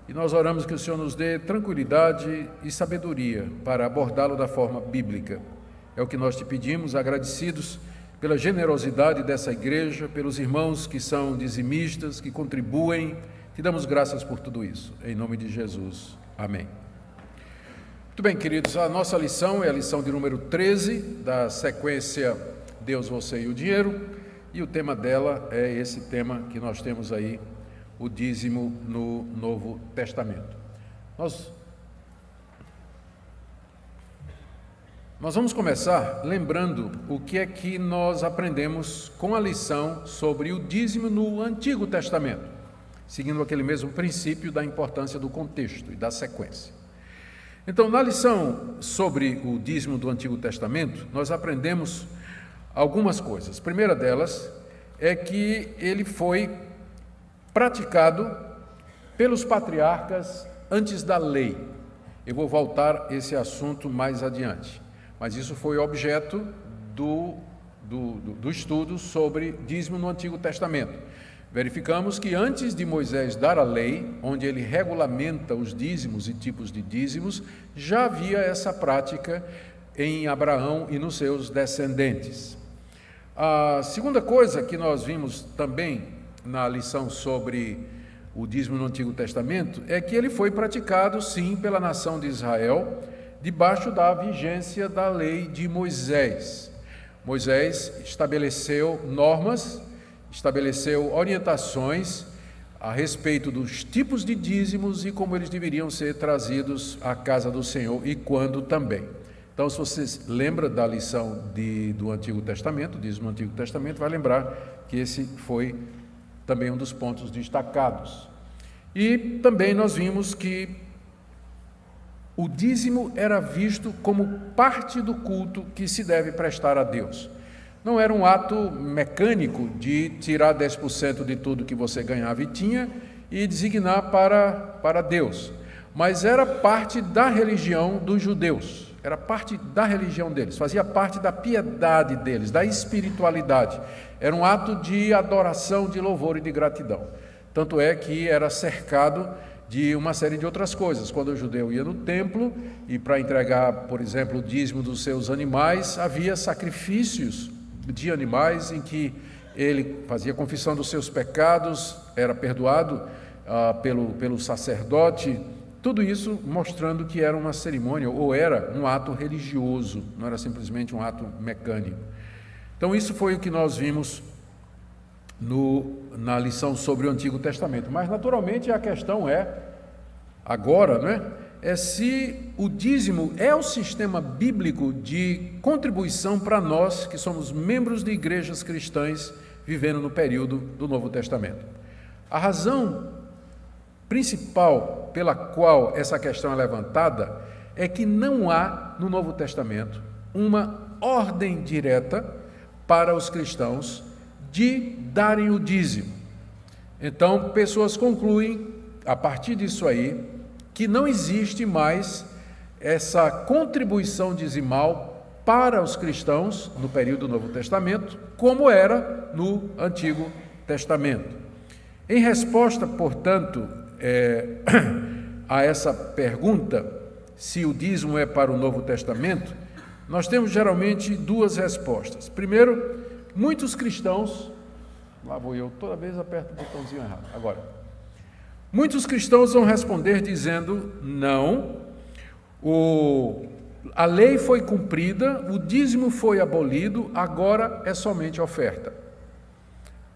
e nós oramos que o Senhor nos dê tranquilidade e sabedoria para abordá-lo da forma bíblica. É o que nós te pedimos, agradecidos pela generosidade dessa igreja, pelos irmãos que são dizimistas, que contribuem. Te damos graças por tudo isso. Em nome de Jesus. Amém. Muito bem, queridos, a nossa lição é a lição de número 13 da sequência Deus, Você e o Dinheiro, e o tema dela é esse tema que nós temos aí, o dízimo no Novo Testamento. Nós vamos começar lembrando o que é que nós aprendemos com a lição sobre o dízimo no Antigo Testamento, seguindo aquele mesmo princípio da importância do contexto e da sequência. Então, na lição sobre o dízimo do Antigo Testamento, nós aprendemos algumas coisas. A primeira delas é que ele foi praticado pelos patriarcas antes da lei. Eu vou voltar a esse assunto mais adiante, mas isso foi objeto do estudo sobre dízimo no Antigo Testamento. Verificamos que antes de Moisés dar a lei, onde ele regulamenta os dízimos e tipos de dízimos, já havia essa prática em Abraão e nos seus descendentes. A segunda coisa que nós vimos também na lição sobre o dízimo no Antigo Testamento é que ele foi praticado, sim, pela nação de Israel, debaixo da vigência da lei de Moisés. Moisés estabeleceu normas, estabeleceu orientações a respeito dos tipos de dízimos e como eles deveriam ser trazidos à casa do Senhor e quando também. Então, se vocês lembram da lição do Antigo Testamento, dízimo no Antigo Testamento, vai lembrar que esse foi também um dos pontos destacados. E também nós vimos que o dízimo era visto como parte do culto que se deve prestar a Deus. Não era um ato mecânico de tirar 10% de tudo que você ganhava e tinha e designar para Deus, mas era parte da religião dos judeus, era parte da religião deles, fazia parte da piedade deles, da espiritualidade. Era um ato de adoração, de louvor e de gratidão. Tanto é que era cercado de uma série de outras coisas. Quando o judeu ia no templo e para entregar, por exemplo, o dízimo dos seus animais, havia sacrifícios de animais em que ele fazia confissão dos seus pecados, era perdoado pelo sacerdote, tudo isso mostrando que era uma cerimônia ou era um ato religioso, não era simplesmente um ato mecânico. Então isso foi o que nós vimos na lição sobre o Antigo Testamento. Mas naturalmente a questão agora, não é? É se o dízimo é o sistema bíblico de contribuição para nós que somos membros de igrejas cristãs vivendo no período do Novo Testamento. A razão principal pela qual essa questão é levantada é que não há no Novo Testamento uma ordem direta para os cristãos de darem o dízimo. Então, pessoas concluem, a partir disso aí, que não existe mais essa contribuição dizimal para os cristãos no período do Novo Testamento, como era no Antigo Testamento. Em resposta, portanto, a essa pergunta, se o dízimo é para o Novo Testamento, nós temos geralmente duas respostas. Primeiro, muitos cristãos, lá vou eu, toda vez aperto o botãozinho errado, agora. Muitos cristãos vão responder dizendo, não, a lei foi cumprida, o dízimo foi abolido, agora é somente oferta.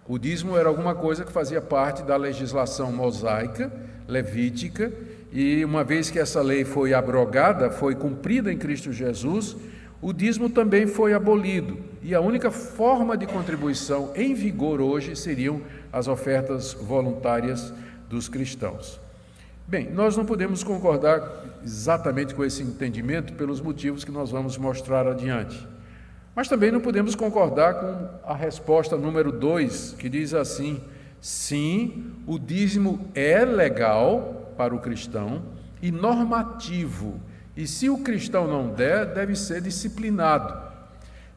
O dízimo era alguma coisa que fazia parte da legislação mosaica, levítica, e uma vez que essa lei foi abrogada, foi cumprida em Cristo Jesus, o dízimo também foi abolido. E a única forma de contribuição em vigor hoje seriam as ofertas voluntárias dos cristãos. Bem, nós não podemos concordar exatamente com esse entendimento pelos motivos que nós vamos mostrar adiante. Mas também não podemos concordar com a resposta número 2, que diz assim, sim, o dízimo é legal para o cristão e normativo, e se o cristão não der, deve ser disciplinado.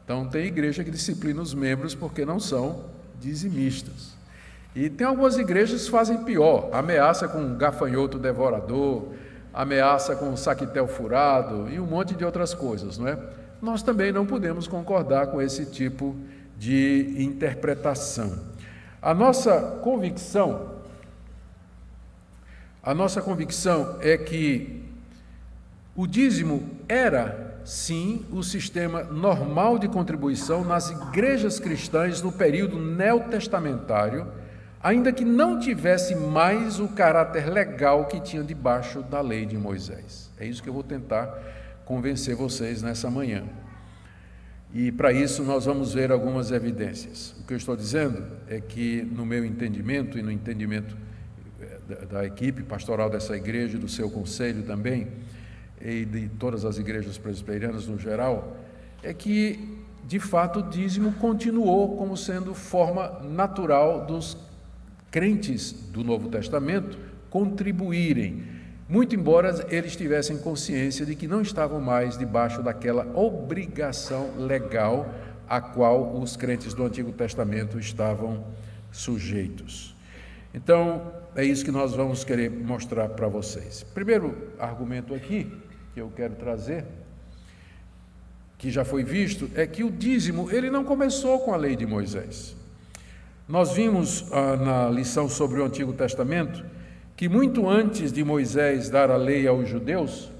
Então tem igreja que disciplina os membros porque não são dizimistas. E tem algumas igrejas que fazem pior, ameaça com gafanhoto devorador, ameaça com saquetel furado e um monte de outras coisas, não é? Nós também não podemos concordar com esse tipo de interpretação. A nossa convicção é que o dízimo era, sim, o sistema normal de contribuição nas igrejas cristãs no período neotestamentário, ainda que não tivesse mais o caráter legal que tinha debaixo da lei de Moisés. É isso que eu vou tentar convencer vocês nessa manhã. E para isso nós vamos ver algumas evidências. O que eu estou dizendo é que, no meu entendimento e no entendimento da equipe pastoral dessa igreja, do seu conselho também, e de todas as igrejas presbiterianas no geral, é que, de fato, o dízimo continuou como sendo forma natural dos crentes do Novo Testamento contribuírem, muito embora eles tivessem consciência de que não estavam mais debaixo daquela obrigação legal a qual os crentes do Antigo Testamento estavam sujeitos. Então, é isso que nós vamos querer mostrar para vocês. Primeiro argumento aqui que eu quero trazer, que já foi visto, é que o dízimo ele não começou com a lei de Moisés. Nós vimos na lição sobre o Antigo Testamento que muito antes de Moisés dar a lei aos judeus,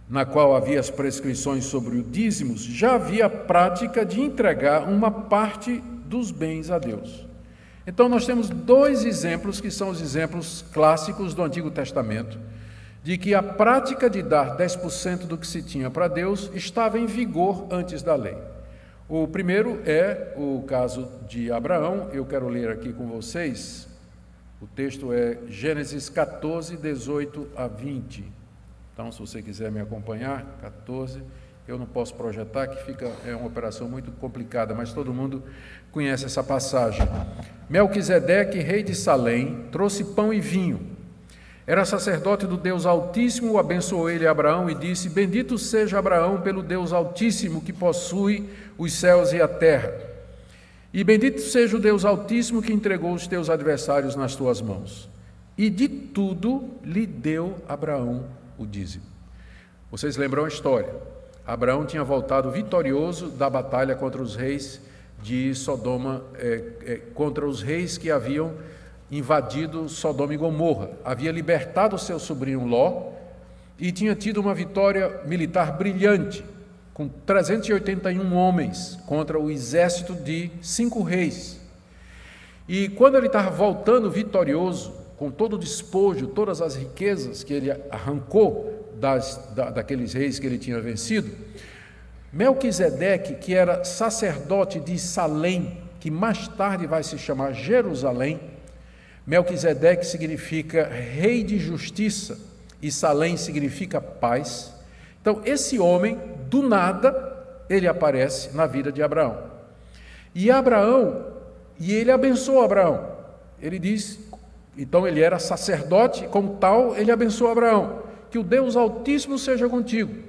na qual havia as prescrições sobre o dízimo, já havia a prática de entregar uma parte dos bens a Deus. Então nós temos dois exemplos que são os exemplos clássicos do Antigo Testamento, de que a prática de dar 10% do que se tinha para Deus estava em vigor antes da lei. O primeiro é o caso de Abraão. Eu quero ler aqui com vocês, o texto é Gênesis 14, 18 a 20. Então, se você quiser me acompanhar, 14, eu não posso projetar, que é uma operação muito complicada, mas todo mundo conhece essa passagem. Melquisedeque, rei de Salém, trouxe pão e vinho. Era sacerdote do Deus Altíssimo, abençoou ele a Abraão e disse: bendito seja Abraão pelo Deus Altíssimo que possui os céus e a terra. E bendito seja o Deus Altíssimo que entregou os teus adversários nas tuas mãos. E de tudo lhe deu Abraão o dízimo. Vocês lembram a história? Abraão tinha voltado vitorioso da batalha contra os reis de Sodoma, contra os reis que haviam invadido Sodoma e Gomorra, havia libertado seu sobrinho Ló e tinha tido uma vitória militar brilhante, com 381 homens contra o exército de 5 reis. E quando ele estava voltando vitorioso, com todo o despojo, todas as riquezas que ele arrancou daqueles reis que ele tinha vencido, Melquisedeque, que era sacerdote de Salém, que mais tarde vai se chamar Jerusalém, Melquisedeque significa rei de justiça e Salém significa paz. Então, esse homem, do nada, ele aparece na vida de Abraão. E ele abençoa Abraão. Ele diz, então ele era sacerdote, como tal, ele abençoa Abraão. Que o Deus Altíssimo seja contigo.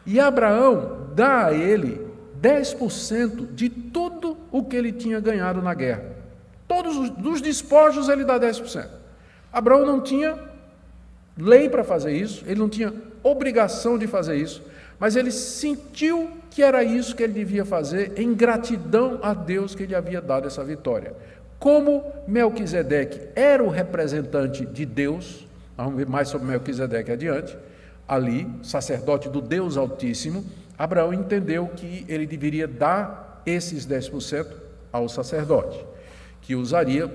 E Abraão dá a ele 10% de tudo o que ele tinha ganhado na guerra. Todos os despojos ele dá 10%. Abraão não tinha lei para fazer isso, ele não tinha obrigação de fazer isso, mas ele sentiu que era isso que ele devia fazer em gratidão a Deus que lhe havia dado essa vitória. Como Melquisedeque era o representante de Deus, vamos ver mais sobre Melquisedeque adiante, ali, sacerdote do Deus Altíssimo, Abraão entendeu que ele deveria dar esses 10% ao sacerdote, que usaria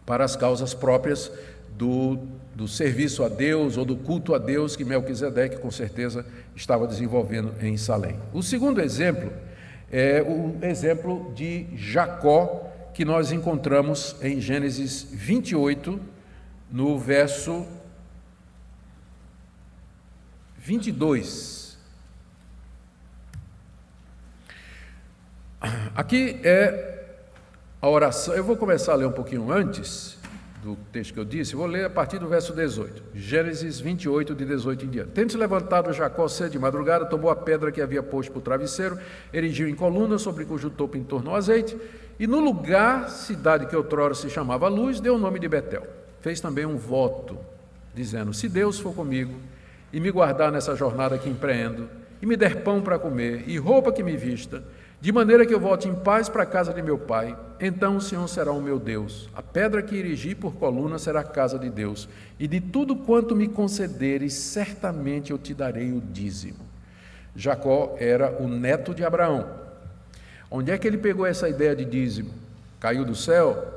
para as causas próprias do serviço a Deus ou do culto a Deus que Melquisedeque com certeza estava desenvolvendo em Salém. O segundo exemplo é o exemplo de Jacó, que nós encontramos em Gênesis 28, no verso 22. Aqui é a oração. Eu vou começar a ler um pouquinho antes, do texto que eu disse, vou ler a partir do verso 18, Gênesis 28, de 18 em diante. Tendo-se levantado Jacó cedo de madrugada, tomou a pedra que havia posto por travesseiro, erigiu em coluna, sobre cujo topo entornou azeite, e no lugar, cidade que outrora se chamava Luz, deu o nome de Betel. Fez também um voto, dizendo: se Deus for comigo, e me guardar nessa jornada que empreendo, e me der pão para comer, e roupa que me vista, de maneira que eu volte em paz para a casa de meu pai, então o Senhor será o meu Deus. A pedra que erigi por coluna será a casa de Deus, e de tudo quanto me concederes, certamente eu te darei o dízimo. Jacó era o neto de Abraão. Onde é que ele pegou essa ideia de dízimo? Caiu do céu?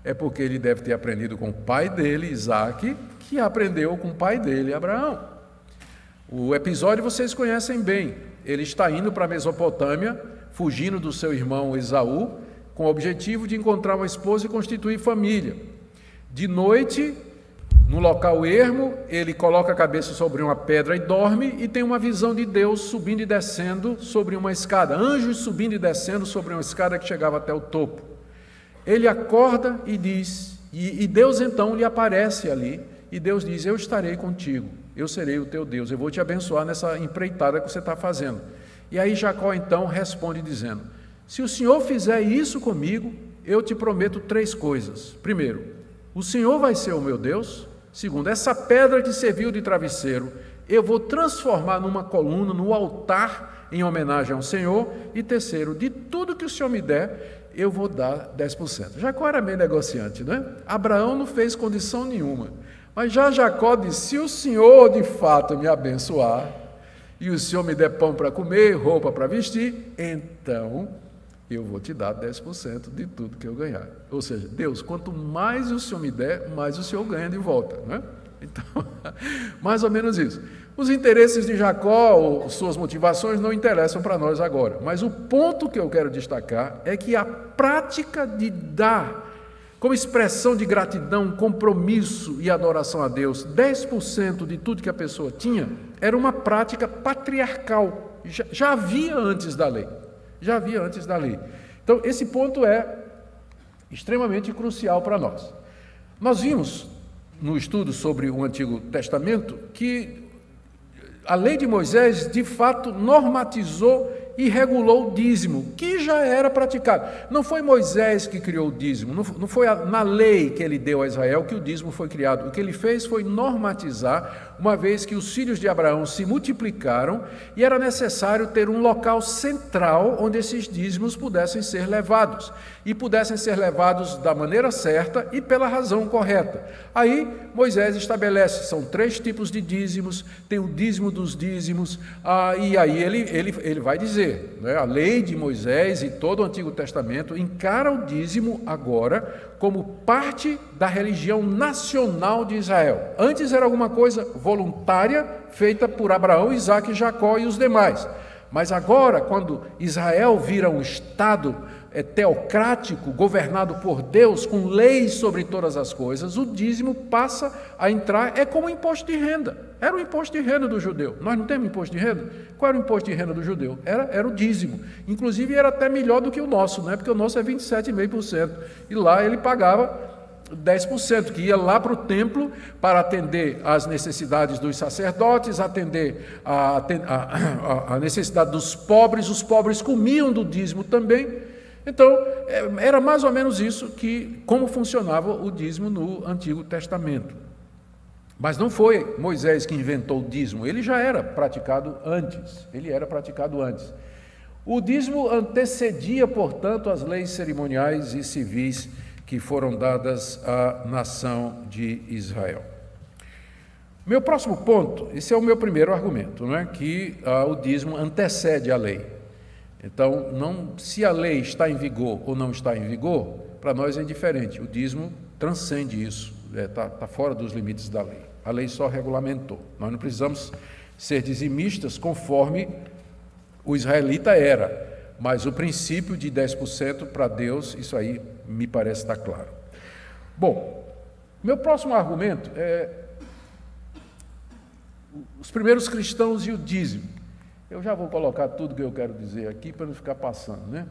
É porque ele deve ter aprendido com o pai dele, Isaque, que aprendeu com o pai dele, Abraão. O episódio vocês conhecem bem. Ele está indo para a Mesopotâmia, fugindo do seu irmão Esaú, com o objetivo de encontrar uma esposa e constituir família. De noite, no local ermo, ele coloca a cabeça sobre uma pedra e dorme, e tem uma visão de Deus subindo e descendo sobre uma escada, anjos subindo e descendo sobre uma escada que chegava até o topo. Ele acorda e diz, e Deus então lhe aparece ali, e Deus diz: eu estarei contigo, eu serei o teu Deus, eu vou te abençoar nessa empreitada que você está fazendo. E aí Jacó então responde dizendo: se o Senhor fizer isso comigo, eu te prometo 3 coisas. Primeiro, o Senhor vai ser o meu Deus. Segundo, essa pedra que serviu de travesseiro, eu vou transformar numa coluna, no altar, em homenagem ao Senhor. E terceiro, de tudo que o Senhor me der, eu vou dar 10%. Jacó era meio negociante, não é? Abraão não fez condição nenhuma. Mas já Jacó disse: se o Senhor de fato me abençoar, e o Senhor me der pão para comer, roupa para vestir, então eu vou te dar 10% de tudo que eu ganhar. Ou seja, Deus, quanto mais o Senhor me der, mais o Senhor ganha de volta, não é? Então, mais ou menos isso. Os interesses de Jacó, ou suas motivações, não interessam para nós agora. Mas o ponto que eu quero destacar é que a prática de dar, como expressão de gratidão, compromisso e adoração a Deus, 10% de tudo que a pessoa tinha, era uma prática patriarcal. Já havia antes da lei. Já havia antes da lei. Então, esse ponto é extremamente crucial para nós. Nós vimos, no estudo sobre o Antigo Testamento, que a lei de Moisés, de fato, normatizou e regulou o dízimo, que já era praticado. Não foi Moisés que criou o dízimo, não foi na lei que ele deu a Israel que o dízimo foi criado. O que ele fez foi normatizar, uma vez que os filhos de Abraão se multiplicaram e era necessário ter um local central onde esses dízimos pudessem ser levados, e pudessem ser levados da maneira certa e pela razão correta. Aí Moisés estabelece, são 3 tipos de dízimos, tem o dízimo dos dízimos, e aí ele vai dizer, né, a lei de Moisés e todo o Antigo Testamento encara o dízimo agora como parte da religião nacional de Israel. Antes era alguma coisa voluntária, feita por Abraão, Isaque, Jacó e os demais. Mas agora, quando Israel vira um Estado teocrático, governado por Deus, com leis sobre todas as coisas, o dízimo passa a entrar, é como imposto de renda. Era o imposto de renda do judeu. Nós não temos imposto de renda? Qual era o imposto de renda do judeu? Era o dízimo. Inclusive era até melhor do que o nosso, né? Porque o nosso é 27,5%. E lá ele pagava 10%, que ia lá para o templo para atender às necessidades dos sacerdotes, atender a necessidade dos pobres. Os pobres comiam do dízimo também. Então, era mais ou menos isso como funcionava o dízimo no Antigo Testamento. Mas não foi Moisés que inventou o dízimo, ele já era praticado antes. O dízimo antecedia, portanto, as leis cerimoniais e civis que foram dadas à nação de Israel. Meu próximo ponto, esse é o meu primeiro argumento, não é? Que o dízimo antecede a lei. Então, se a lei está em vigor ou não está em vigor, para nós é indiferente. O dízimo transcende isso, está fora dos limites da lei. A lei só regulamentou. Nós não precisamos ser dizimistas conforme o israelita era, mas o princípio de 10% para Deus, isso aí me parece estar claro. Bom, meu próximo argumento é os primeiros cristãos e o dízimo. Eu já vou colocar tudo que eu quero dizer aqui para não ficar passando, né?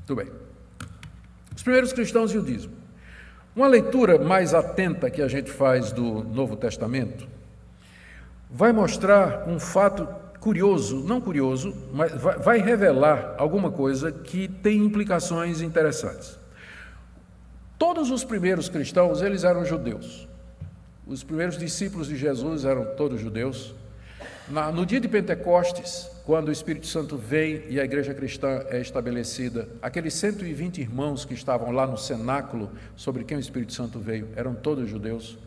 Tudo bem. Os primeiros cristãos e o dízimo. Uma leitura mais atenta que a gente faz do Novo Testamento vai mostrar um fato curioso, não curioso, mas vai revelar alguma coisa que tem implicações interessantes. Todos os primeiros cristãos, eles eram judeus. Os primeiros discípulos de Jesus eram todos judeus. No dia de Pentecostes, quando o Espírito Santo vem e a igreja cristã é estabelecida, aqueles 120 irmãos que estavam lá no cenáculo, sobre quem o Espírito Santo veio, eram todos judeus.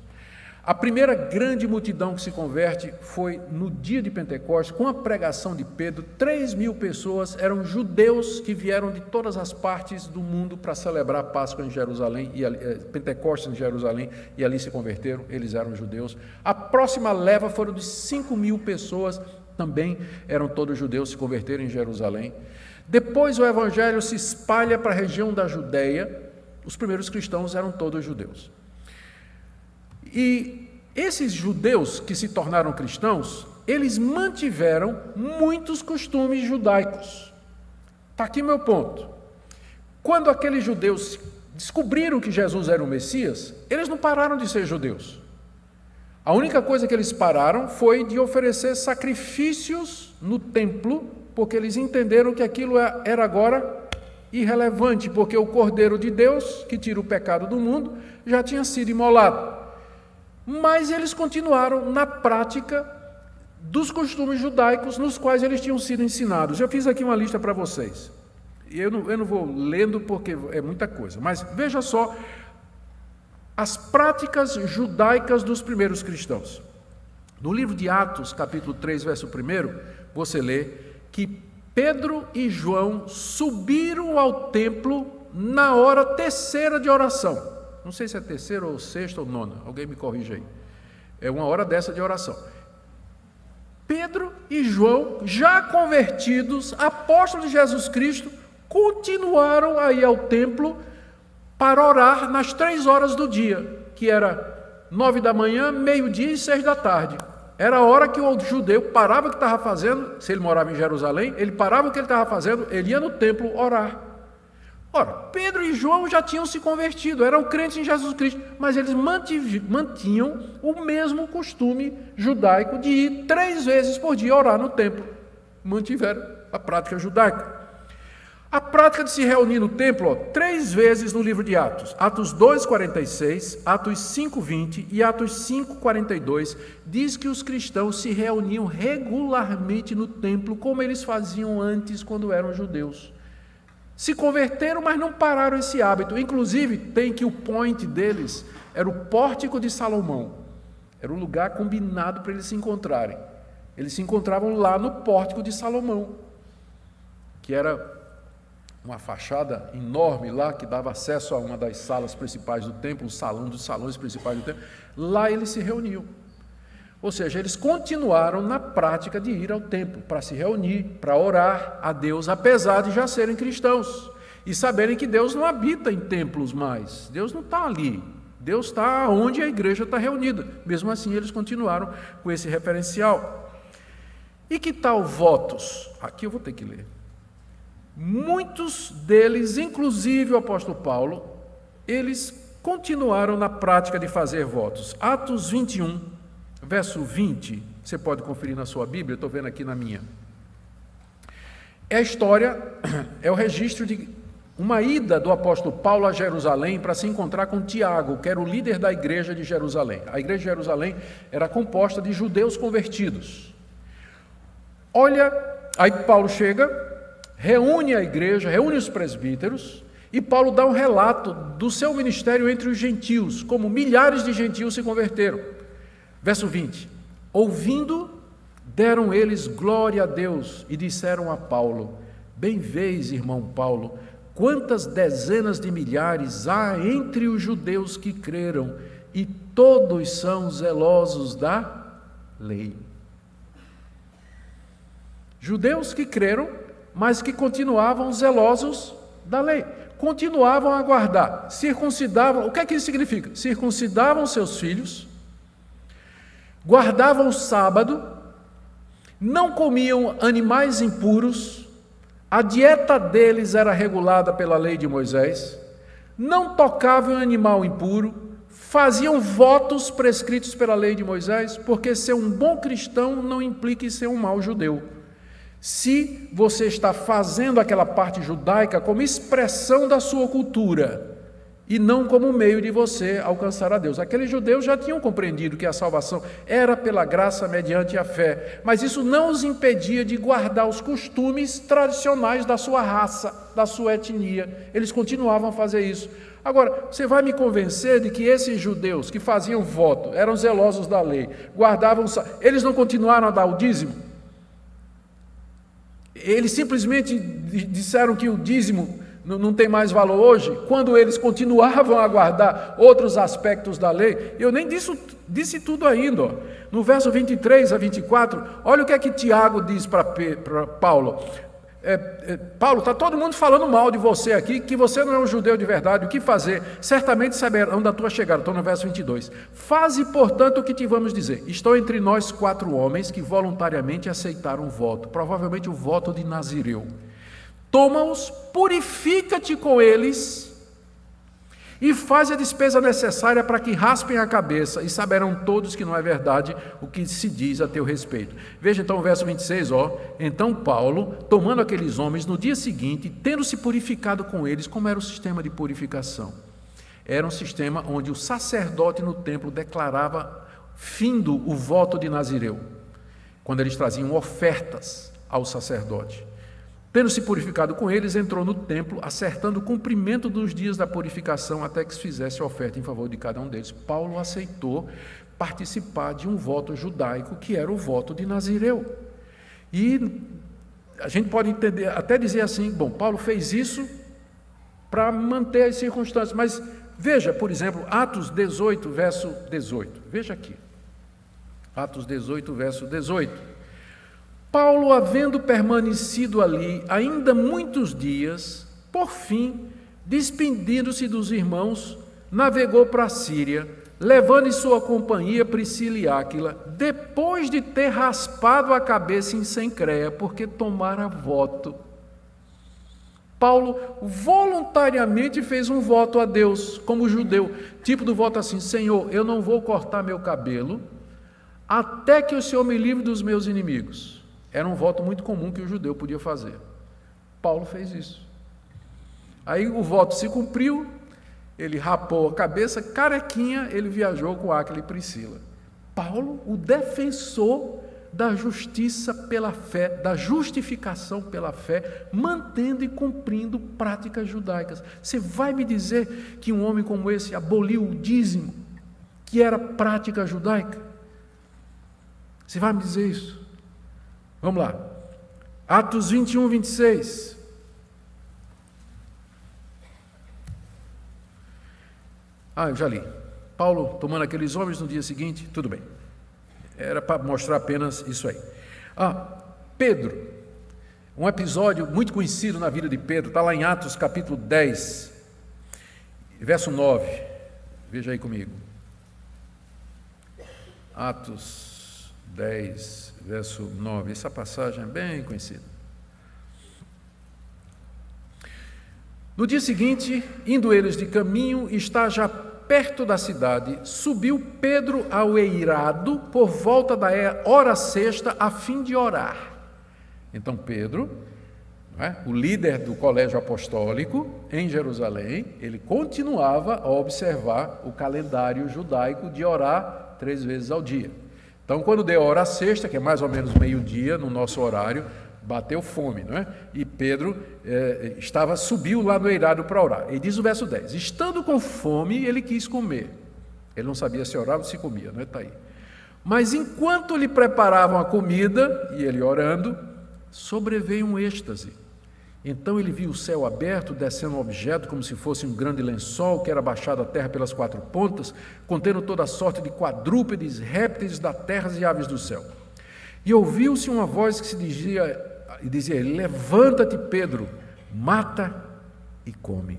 A primeira grande multidão que se converte foi no dia de Pentecostes, com a pregação de Pedro. 3.000 pessoas eram judeus que vieram de todas as partes do mundo para celebrar a Páscoa em Jerusalém, Pentecostes em Jerusalém, e ali se converteram, eles eram judeus. A próxima leva foram de 5.000 pessoas, também eram todos judeus, se converteram em Jerusalém. Depois o evangelho se espalha para a região da Judeia, os primeiros cristãos eram todos judeus. E esses judeus que se tornaram cristãos, eles mantiveram muitos costumes judaicos. Está aqui meu ponto. Quando aqueles judeus descobriram que Jesus era o Messias, eles não pararam de ser judeus. A única coisa que eles pararam foi de oferecer sacrifícios no templo, porque eles entenderam que aquilo era agora irrelevante, porque o Cordeiro de Deus, que tira o pecado do mundo, já tinha sido imolado. Mas eles continuaram na prática dos costumes judaicos nos quais eles tinham sido ensinados. Eu fiz aqui uma lista para vocês. Eu não vou lendo porque é muita coisa, mas veja só as práticas judaicas dos primeiros cristãos. No livro de Atos, capítulo 3, verso 1, você lê que Pedro e João subiram ao templo na hora terceira de oração. Não sei se é terceira ou sexta ou nona, alguém me corrige aí. É uma hora dessa de oração. Pedro e João, já convertidos, apóstolos de Jesus Cristo, continuaram a ir ao templo para orar nas 3 horas do dia, que era 9 da manhã, meio-dia e 6 da tarde. Era a hora que o judeu parava o que estava fazendo, se ele morava em Jerusalém, ele parava o que ele estava fazendo, ele ia no templo orar. Ora, Pedro e João já tinham se convertido, eram crentes em Jesus Cristo, mas eles mantinham o mesmo costume judaico de ir 3 vezes por dia orar no templo. Mantiveram a prática judaica. A prática de se reunir no templo, 3 vezes no livro de Atos. Atos 2:46, Atos 5:20 e Atos 5:42, diz que os cristãos se reuniam regularmente no templo, como eles faziam antes quando eram judeus. Se converteram, mas não pararam esse hábito. Inclusive, tem que o point deles era o Pórtico de Salomão. Era o lugar combinado para eles se encontrarem. Eles se encontravam lá no Pórtico de Salomão, que era uma fachada enorme lá, que dava acesso a uma das salas principais do templo, um salão dos salões principais do templo. Lá eles se reuniam. Ou seja, eles continuaram na prática de ir ao templo para se reunir, para orar a Deus, apesar de já serem cristãos e saberem que Deus não habita em templos mais. Deus não está ali. Deus está onde a igreja está reunida. Mesmo assim, eles continuaram com esse referencial. E que tal votos? Aqui eu vou ter que ler. Muitos deles, inclusive o apóstolo Paulo, eles continuaram na prática de fazer votos. Atos 21, verso 20, você pode conferir na sua Bíblia, estou vendo aqui na minha. É a história, é o registro de uma ida do apóstolo Paulo a Jerusalém para se encontrar com Tiago, que era o líder da igreja de Jerusalém. A igreja de Jerusalém era composta de judeus convertidos. Olha, aí Paulo chega, reúne a igreja, reúne os presbíteros, e Paulo dá um relato do seu ministério entre os gentios, como milhares de gentios se converteram. Verso 20, ouvindo, deram eles glória a Deus e disseram a Paulo, bem vês, irmão Paulo, quantas dezenas de milhares há entre os judeus que creram e todos são zelosos da lei. Judeus que creram, mas que continuavam zelosos da lei, continuavam a guardar, circuncidavam, o que é que isso significa? Circuncidavam seus filhos, guardavam o sábado, não comiam animais impuros, a dieta deles era regulada pela lei de Moisés, não tocavam em animal impuro, faziam votos prescritos pela lei de Moisés, porque ser um bom cristão não implica em ser um mau judeu. Se você está fazendo aquela parte judaica como expressão da sua cultura, e não como meio de você alcançar a Deus. Aqueles judeus já tinham compreendido que a salvação era pela graça mediante a fé, mas isso não os impedia de guardar os costumes tradicionais da sua raça, da sua etnia. Eles continuavam a fazer isso. Agora, você vai me convencer de que esses judeus que faziam voto, eram zelosos da lei, guardavam, eles não continuaram a dar o dízimo? Eles simplesmente disseram que o dízimo não tem mais valor hoje, quando eles continuavam a guardar outros aspectos da lei. Eu nem disse tudo ainda. Ó. No verso 23 a 24, olha o que é que Tiago diz para Paulo. Paulo, está todo mundo falando mal de você aqui, que você não é um judeu de verdade, o que fazer? Certamente saberão da tua chegada. Estou no verso 22. Faze, portanto, o que te vamos dizer. Estão entre nós 4 homens que voluntariamente aceitaram o voto, provavelmente o voto de Nazireu. Toma-os, purifica-te com eles e faz a despesa necessária para que raspem a cabeça, e saberão todos que não é verdade o que se diz a teu respeito. Veja então o verso 26, Então Paulo, tomando aqueles homens, no dia seguinte, tendo-se purificado com eles, como era o sistema de purificação? Era um sistema onde o sacerdote no templo declarava, findo o voto de Nazireu, quando eles traziam ofertas ao sacerdote. Tendo-se purificado com eles, entrou no templo, acertando o cumprimento dos dias da purificação, até que se fizesse a oferta em favor de cada um deles. Paulo aceitou participar de um voto judaico, que era o voto de Nazireu. E a gente pode entender, até dizer assim, bom, Paulo fez isso para manter as circunstâncias, mas veja, por exemplo, Atos 18, verso 18. Veja aqui. Atos 18, verso 18. Paulo, havendo permanecido ali ainda muitos dias, por fim, despedindo-se dos irmãos, navegou para a Síria, levando em sua companhia Priscila e Áquila, depois de ter raspado a cabeça em Cencreia, porque tomara voto. Paulo voluntariamente fez um voto a Deus, como judeu, tipo do voto assim: Senhor, eu não vou cortar meu cabelo, até que o Senhor me livre dos meus inimigos. Era um voto muito comum que o judeu podia fazer. Paulo fez isso. Aí o voto se cumpriu, ele rapou a cabeça, carequinha, ele viajou com Áquila e Priscila. Paulo, o defensor da justiça pela fé, da justificação pela fé, mantendo e cumprindo práticas judaicas. Você vai me dizer que um homem como esse aboliu o dízimo, que era prática judaica? Você vai me dizer isso? Vamos lá, Atos 21, 26. Eu já li. Paulo tomando aqueles homens no dia seguinte, tudo bem. Era para mostrar apenas isso aí. Pedro, um episódio muito conhecido na vida de Pedro, está lá em Atos capítulo 10, verso 9. Veja aí comigo. Atos 10, verso 9, essa passagem é bem conhecida. No dia seguinte, indo eles de caminho, está já perto da cidade, subiu Pedro ao eirado por volta da hora sexta, a fim de orar. Então Pedro, o líder do colégio apostólico em Jerusalém, ele continuava a observar o calendário judaico de orar 3 vezes ao dia. Então, quando deu a hora sexta, que é mais ou menos meio-dia no nosso horário, bateu fome, não é? E Pedro subiu lá no eirado para orar. Ele diz o verso 10, estando com fome, ele quis comer. Ele não sabia se orava ou se comia, não é? Está aí. Mas enquanto lhe preparavam a comida, e ele orando, sobreveio um êxtase. Então ele viu o céu aberto, descendo um objeto como se fosse um grande lençol, que era baixado à terra pelas 4 pontas, contendo toda sorte de quadrúpedes, répteis da terra e aves do céu. E ouviu-se uma voz que se dizia, levanta-te, Pedro, mata e come.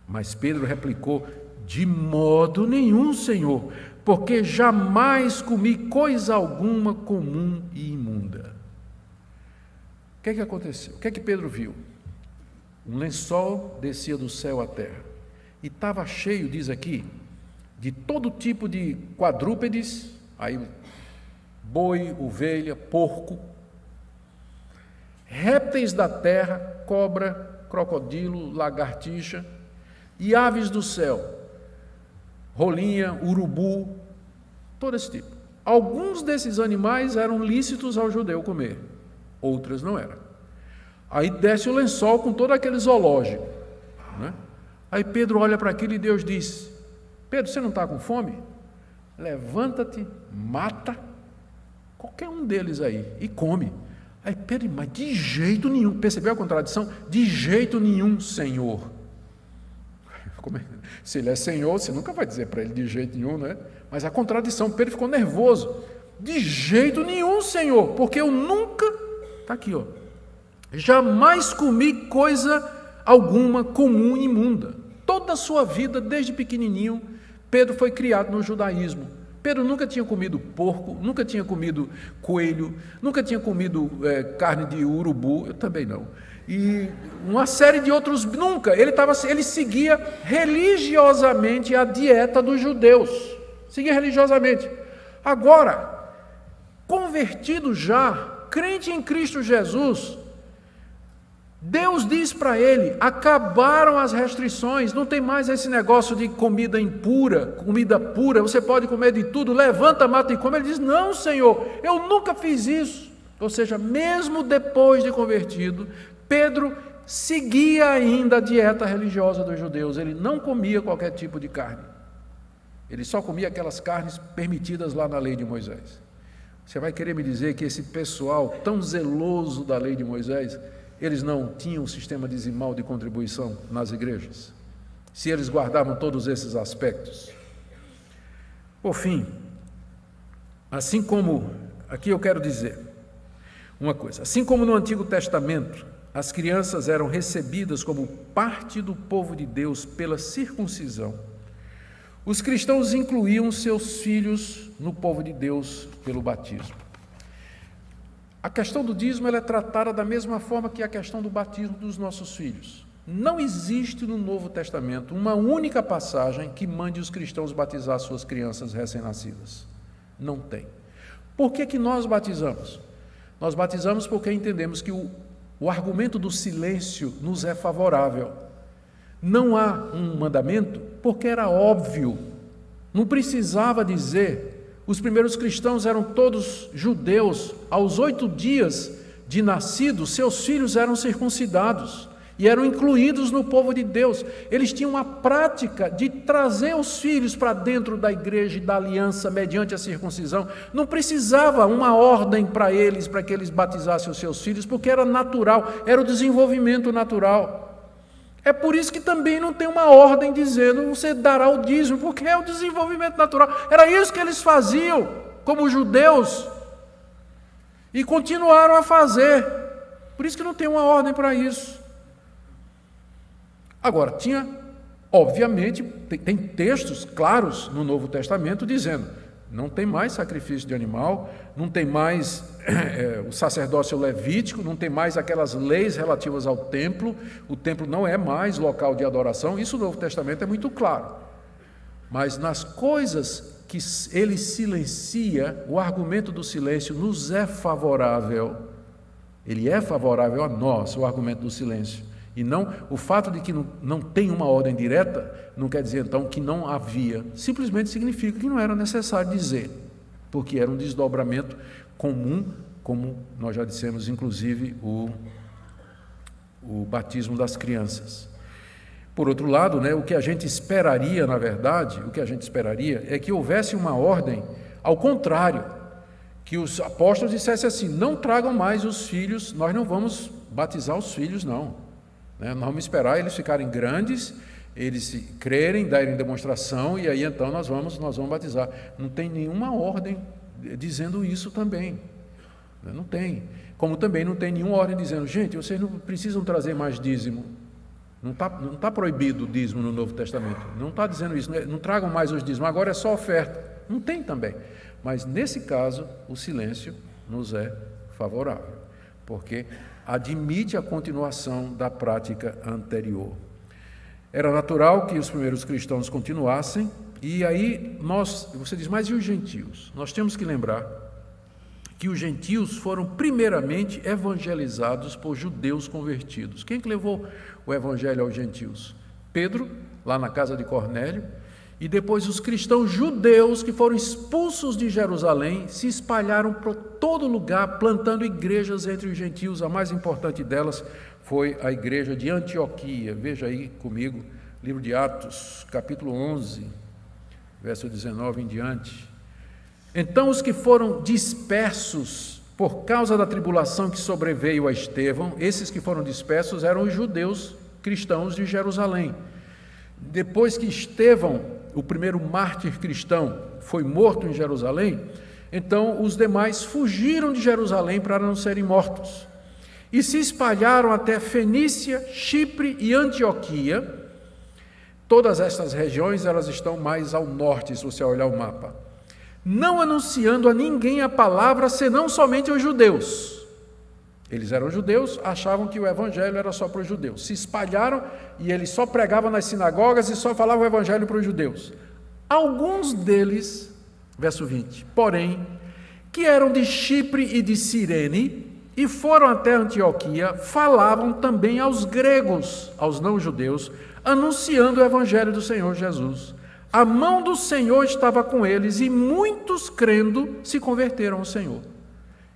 Mas Pedro replicou, de modo nenhum, Senhor, porque jamais comi coisa alguma comum e imunda. O que é que aconteceu? O que é que Pedro viu? Um lençol descia do céu à terra. e estava cheio, diz aqui, de todo tipo de quadrúpedes, aí boi, ovelha, porco, répteis da terra, cobra, crocodilo, lagartixa e aves do céu, rolinha, urubu, todo esse tipo. Alguns desses animais eram lícitos ao judeu comer, outras não eram. Aí desce o lençol com todo aquele zoológico, né? Aí Pedro olha para aquilo e Deus diz: Pedro, você não está com fome? Levanta-te, mata qualquer um deles aí e come. Aí Pedro, mas de jeito nenhum, percebeu a contradição? De jeito nenhum, Senhor. Se ele é Senhor, você nunca vai dizer para ele de jeito nenhum, né? Mas a contradição, Pedro ficou nervoso. De jeito nenhum, Senhor, porque eu nunca, está aqui, ó, jamais comi coisa alguma comum e imunda. Toda a sua vida, desde pequenininho, Pedro foi criado no judaísmo. Pedro nunca tinha comido porco, nunca tinha comido coelho, nunca tinha comido carne de urubu, eu também não. E uma série de outros, nunca. Ele seguia religiosamente a dieta dos judeus. Seguia religiosamente. Agora, convertido já, crente em Cristo Jesus, Deus diz para ele: acabaram as restrições, não tem mais esse negócio de comida impura, comida pura, você pode comer de tudo, levanta, mata e come. Ele diz: não, Senhor, eu nunca fiz isso. Ou seja, mesmo depois de convertido, Pedro seguia ainda a dieta religiosa dos judeus, ele não comia qualquer tipo de carne, ele só comia aquelas carnes permitidas lá na lei de Moisés. Você vai querer me dizer que esse pessoal tão zeloso da lei de Moisés, eles não tinham um sistema dizimal de contribuição nas igrejas? Se eles guardavam todos esses aspectos? Por fim, assim como, aqui eu quero dizer uma coisa, assim como no Antigo Testamento, as crianças eram recebidas como parte do povo de Deus pela circuncisão, os cristãos incluíam seus filhos no povo de Deus pelo batismo. A questão do dízimo ela é tratada da mesma forma que a questão do batismo dos nossos filhos. Não existe no Novo Testamento uma única passagem que mande os cristãos batizar suas crianças recém-nascidas. Não tem. Por que nós batizamos? Nós batizamos porque entendemos que o argumento do silêncio nos é favorável. Não há um mandamento porque era óbvio, não precisava dizer. Os primeiros cristãos eram todos judeus. Aos 8 dias de nascidos, seus filhos eram circuncidados e eram incluídos no povo de Deus. Eles tinham a prática de trazer os filhos para dentro da igreja e da aliança mediante a circuncisão. Não precisava uma ordem para eles, para que eles batizassem os seus filhos, porque era natural, era o desenvolvimento natural. É por isso que também não tem uma ordem dizendo você dará o dízimo, porque é o desenvolvimento natural. Era isso que eles faziam como judeus e continuaram a fazer. Por isso que não tem uma ordem para isso. Agora, tinha, obviamente, tem textos claros no Novo Testamento dizendo: não tem mais sacrifício de animal, não tem mais o sacerdócio levítico, não tem mais aquelas leis relativas ao templo, o templo não é mais local de adoração, isso no Novo Testamento é muito claro. Mas nas coisas que ele silencia, o argumento do silêncio nos é favorável, ele é favorável a nós, o argumento do silêncio. E não, o fato de que não tem uma ordem direta, não quer dizer então que não havia, simplesmente significa que não era necessário dizer, porque era um desdobramento comum, como nós já dissemos, inclusive o batismo das crianças. Por outro lado, o que a gente esperaria, na verdade, é que houvesse uma ordem ao contrário, que os apóstolos dissessem assim: não tragam mais os filhos, nós não vamos batizar os filhos, não. Nós vamos esperar eles ficarem grandes, eles crerem, darem demonstração, e aí então nós vamos batizar. Não tem nenhuma ordem dizendo isso também. Não tem. Como também não tem nenhuma ordem dizendo: gente, vocês não precisam trazer mais dízimo. Não está proibido o dízimo no Novo Testamento. Não está dizendo isso. Não tragam mais os dízimos, agora é só oferta. Não tem também. Mas nesse caso, o silêncio nos é favorável, porque admite a continuação da prática anterior. Era natural que os primeiros cristãos continuassem, e aí você diz, mas e os gentios? Nós temos que lembrar que os gentios foram primeiramente evangelizados por judeus convertidos. Quem que levou o evangelho aos gentios? Pedro, lá na casa de Cornélio, e depois os cristãos judeus que foram expulsos de Jerusalém se espalharam por todo lugar, plantando igrejas entre os gentios. A mais importante delas foi a igreja de Antioquia. Veja aí comigo, livro de Atos, capítulo 11, verso 19 em diante. Então os que foram dispersos por causa da tribulação que sobreveio a Estevão, esses que foram dispersos eram os judeus cristãos de Jerusalém. Depois que Estevão, o primeiro mártir cristão, foi morto em Jerusalém, então os demais fugiram de Jerusalém para não serem mortos. E se espalharam até Fenícia, Chipre e Antioquia. Todas estas regiões, elas estão mais ao norte, se você olhar o mapa. Não anunciando a ninguém a palavra, senão somente aos judeus. Eles eram judeus, achavam que o evangelho era só para os judeus. Se espalharam e eles só pregavam nas sinagogas e só falavam o evangelho para os judeus. Alguns deles, verso 20, porém, que eram de Chipre e de Cirene, e foram até Antioquia, falavam também aos gregos, aos não-judeus, anunciando o evangelho do Senhor Jesus. A mão do Senhor estava com eles, e muitos, crendo, se converteram ao Senhor.